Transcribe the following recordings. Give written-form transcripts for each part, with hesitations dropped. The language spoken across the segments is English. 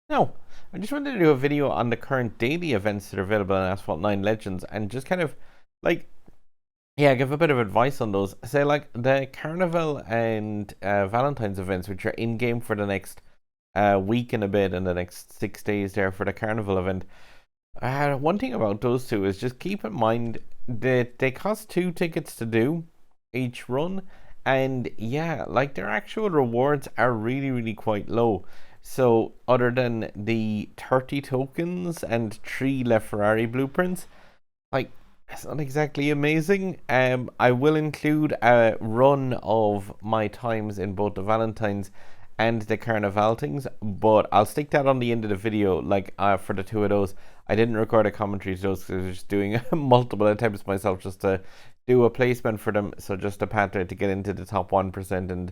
Now, I just wanted to do a video on the current daily events that are available in Asphalt 9 Legends and just kind of like, yeah, give a bit of advice on those. Say, like, the Carnival and Valentine's events, which are in game for the next week and a bit, and the next 6 days there for the Carnival event. One thing about those two is just keep in mind that they cost 2 tickets to do each run, and yeah, like their actual rewards are really, really quite low. So, other than the 30 tokens and 3 LeFerrari blueprints, like it's not exactly amazing. I will include a run of my times in both the Valentines and the Carnival things, but I'll stick that on the end of the video. Like for the two of those, I didn't record a commentary to those because I was just doing multiple attempts myself just to do a placement for them. So just a pattern to get into the top 1% and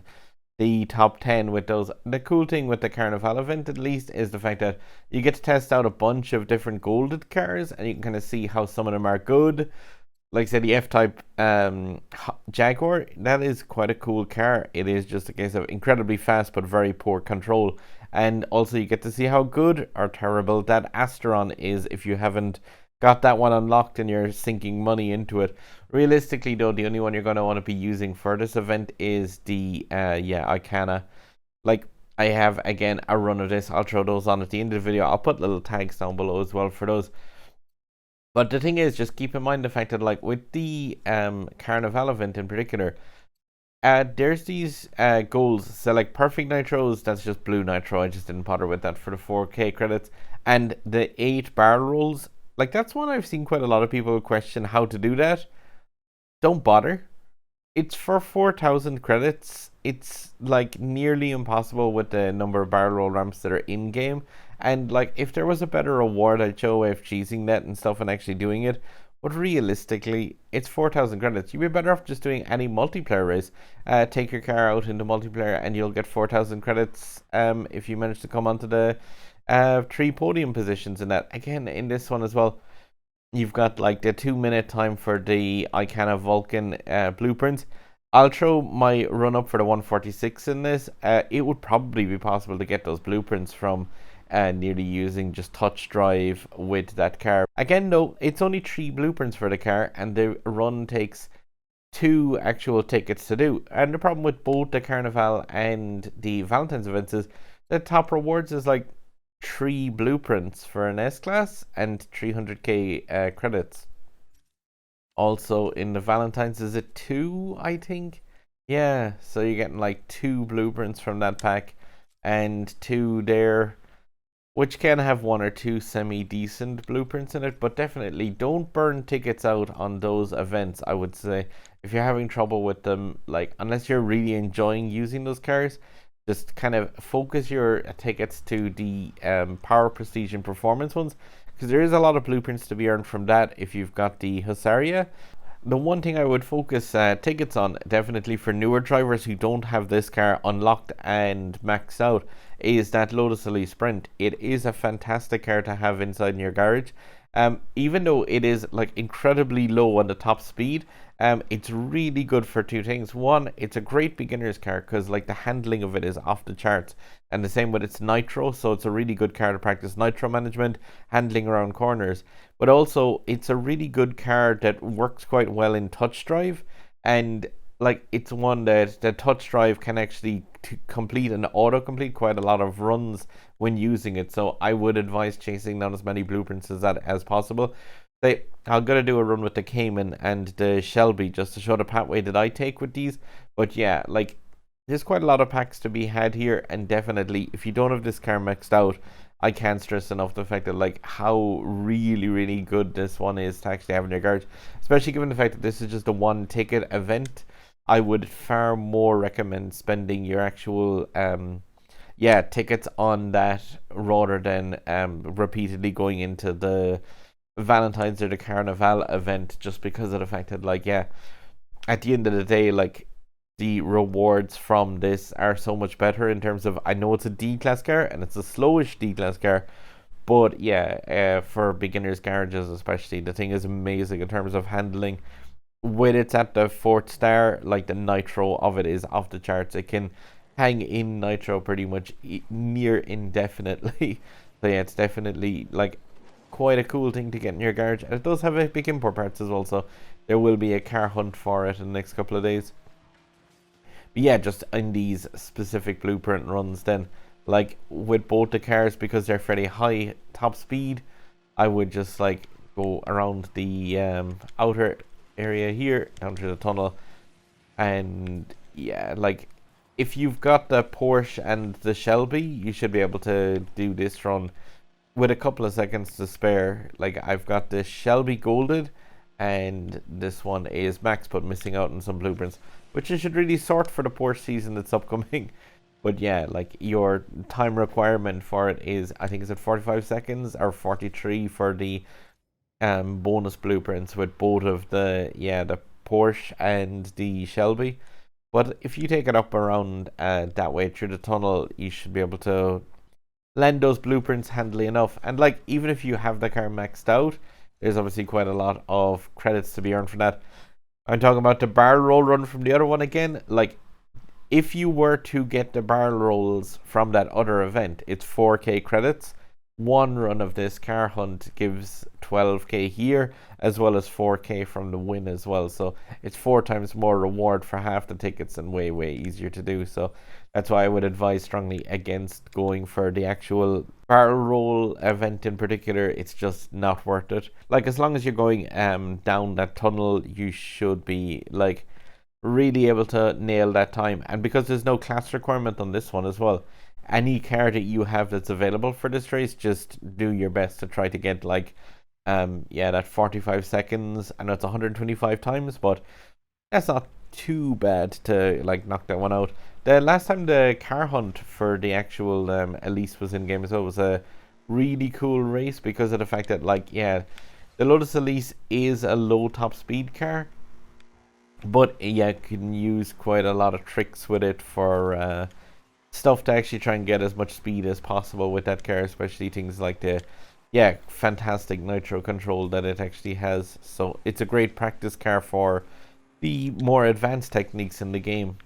the top 10 with those. The cool thing with the Carnival event, at least, is the fact that you get to test out a bunch of different golded cars and you can kind of see how some of them are good. Like, say, the F-Type Jaguar, that is quite a cool car. It is just a case of incredibly fast but very poor control. And also, you get to see how good or terrible that Astron is if you haven't got that one unlocked and you're sinking money into it. Realistically, though, the only one you're going to want to be using for this event is the Icana. Like, I have again a run of this. I'll throw those on at the end of the video. I'll put little tags down below as well for those. But the thing is, just keep in mind the fact that, like, with the Carnival event in particular, there's these goals. So, like, perfect nitros, that's just blue nitro. I just didn't bother with that for the 4K credits. And the 8 barrel rolls, like, that's one I've seen quite a lot of people question how to do that. Don't bother. It's for 4,000 credits. It's like nearly impossible with the number of barrel roll ramps that are in game. And like, if there was a better reward, I'd show a way of cheesing that and stuff and actually doing it. But realistically, it's 4,000 credits. You'd be better off just doing any multiplayer race. Take your car out into multiplayer and you'll get 4,000 credits if you manage to come onto the 3 podium positions in that. Again, in this one as well, you've got like the 2 minute time for the Icana Vulcan blueprints. I'll throw my run up for the 146 in this. It would probably be possible to get those blueprints from nearly using just touch drive with that car. Again, though, it's only 3 blueprints for the car, and the run takes 2 actual tickets to do. And the problem with both the Carnival and the Valentine's events is the top rewards is like 3 blueprints for an S-Class and 300k credits. Also, in the Valentine's, is it 2, I think? Yeah, so you're getting like 2 blueprints from that pack and 2 there, which can have 1 or 2 semi-decent blueprints in it, but definitely don't burn tickets out on those events, I would say. If you're having trouble with them, like, unless you're really enjoying using those cars, just kind of focus your tickets to the power, prestige, and performance ones, because there is a lot of blueprints to be earned from that if you've got the Husaria. The one thing I would focus tickets on, definitely for newer drivers who don't have this car unlocked and maxed out, is that Lotus Elise Sprint. It is a fantastic car to have inside in your garage. Even though it is like incredibly low on the top speed, it's really good for 2 things. One, it's a great beginner's car because like the handling of it is off the charts, and the same with its nitro, so it's a really good car to practice nitro management, handling around corners. But also, it's a really good car that works quite well in touch drive, and like it's one that the touch drive can actually complete and auto-complete quite a lot of runs when using it. So I would advise chasing down as many blueprints as that as possible. I'm gonna do a run with the Cayman and the Shelby just to show the pathway that I take with these. But yeah, like there's quite a lot of packs to be had here, and definitely if you don't have this car maxed out, I can't stress enough the fact that like how really good this one is to actually have in your garage, especially given the fact that this is just a 1 ticket event. I would far more recommend spending your actual tickets on that rather than repeatedly going into the Valentine's or the Carnival event, just because of the fact that like at the end of the day, like the rewards from this are so much better in terms of, I know it's a D-class car and it's a slowish D-class car, but yeah, for beginners garages especially, the thing is amazing in terms of handling. When it's at the 4th star, like the nitro of it is off the charts. It can hang in nitro pretty much near indefinitely. So yeah, it's definitely like quite a cool thing to get in your garage, and it does have epic import parts as well. So there will be a car hunt for it in the next couple of days. But yeah, just in these specific blueprint runs, then like with both the cars, because they're fairly high top speed, I would just like go around the outer area here down to the tunnel, and yeah, like if you've got the Porsche and the Shelby, you should be able to do this run with a couple of seconds to spare. Like I've got this Shelby golded, and this one is max, but missing out on some blueprints, which I should really sort for the Porsche season that's upcoming. But yeah, like your time requirement for it is, I think, is it 45 seconds or 43 for the bonus blueprints with both of the Porsche and the Shelby. But if you take it up around that way through the tunnel, you should be able to lend those blueprints handily enough. And like even if you have the car maxed out, there's obviously quite a lot of credits to be earned for that. I'm talking about the barrel roll run from the other one again. Like if you were to get the barrel rolls from that other event, it's 4k credits. One run of this car hunt gives 12k here, as well as 4k from the win as well. So it's 4 times more reward for half the tickets and way easier to do. So that's why I would advise strongly against going for the actual barrel roll event in particular. It's just not worth it. Like as long as you're going down that tunnel, you should be like really able to nail that time. And because there's no class requirement on this one as well, any car that you have that's available for this race, just do your best to try to get like that 45 seconds. I know it's 125 times, but that's not too bad to like knock that one out. The last time the car hunt for the actual Elise was in game as well was a really cool race because of the fact that like the Lotus Elise is a low top speed car, but yeah, can use quite a lot of tricks with it for stuff to actually try and get as much speed as possible with that car, especially things like the fantastic nitro control that it actually has. So it's a great practice car for the more advanced techniques in the game,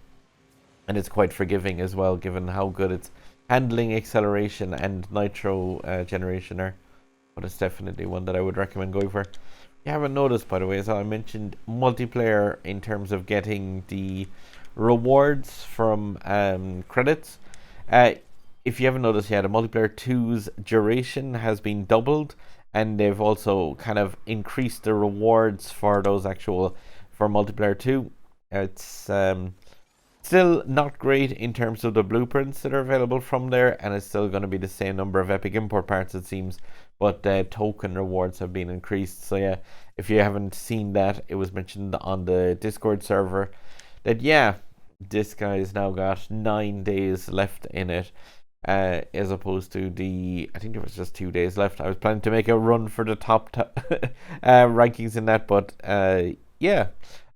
and it's quite forgiving as well given how good its handling, acceleration and nitro generation are. But it's definitely one that I would recommend going for. You haven't noticed, by the way, as I mentioned, multiplayer in terms of getting the rewards from credits. If you haven't noticed yet, the multiplayer 2's duration has been doubled, and they've also kind of increased the rewards for those actual for multiplayer 2. It's still not great in terms of the blueprints that are available from there, and it's still going to be the same number of epic import parts, it seems, but the token rewards have been increased. So yeah, if you haven't seen that, it was mentioned on the Discord server that this guy's now got 9 days left in it, as opposed to I think there was just 2 days left. I was planning to make a run for the top rankings in that, but I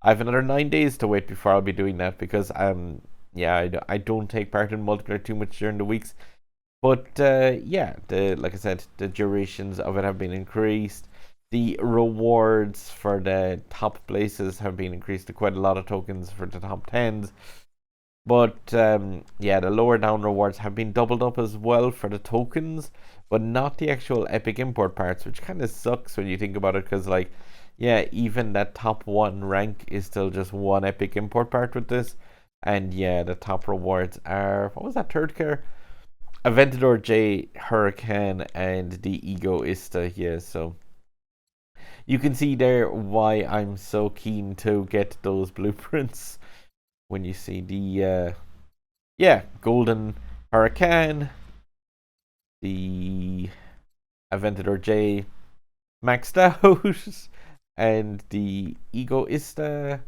have another 9 days to wait before I'll be doing that because I don't take part in multiplayer too much during the weeks. But like I said, the durations of it have been increased. The rewards for the top places have been increased to quite a lot of tokens for the top 10s. But the lower down rewards have been doubled up as well for the tokens, but not the actual epic import parts, which kind of sucks when you think about it, because like even that top 1 rank is still just 1 epic import part with this. And the top rewards are, what was that third car? Aventador J, Hurricane, and the Egoista. So you can see there why I'm so keen to get those blueprints. When you see the golden Hurricane, the Aventador J maxed out, and the Egoista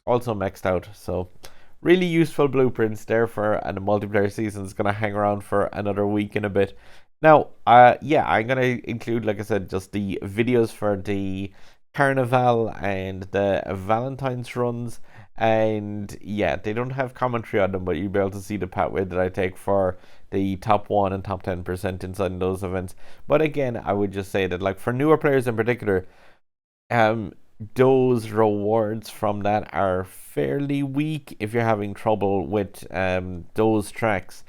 also maxed out. So really useful blueprints there for, and the multiplayer season is going to hang around for another week and a bit. Now, I'm going to include, like I said, just the videos for the Carnival and the Valentines runs. And they don't have commentary on them, but you'll be able to see the pathway that I take for the top 1 and top 10% inside those events. But again, I would just say that, like, for newer players in particular, those rewards from that are fairly weak if you're having trouble with those tracks.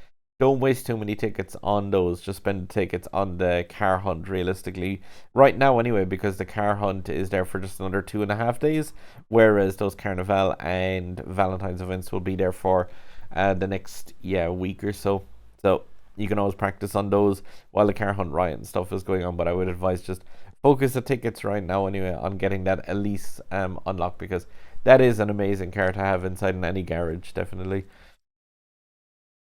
don't waste too many tickets on those. Just spend the tickets on the car hunt realistically. Right now anyway, because the car hunt is there for just another 2.5 days, whereas those Carnival and Valentine's events will be there for the next week or so. So you can always practice on those while the car hunt riot and stuff is going on. But I would advise just focus the tickets right now anyway on getting that Elise unlocked, because that is an amazing car to have inside in any garage, definitely.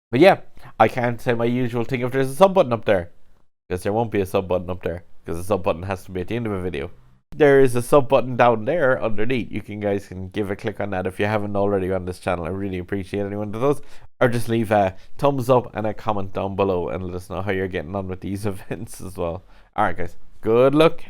But yeah, I can't say my usual thing if there's a sub button up there, because there won't be a sub button up there, because the sub button has to be at the end of a video. There is a sub button down there underneath. You guys can give a click on that if you haven't already on this channel. I really appreciate anyone that does. Or just leave a thumbs up and a comment down below and let us know how you're getting on with these events as well. Alright guys, good luck.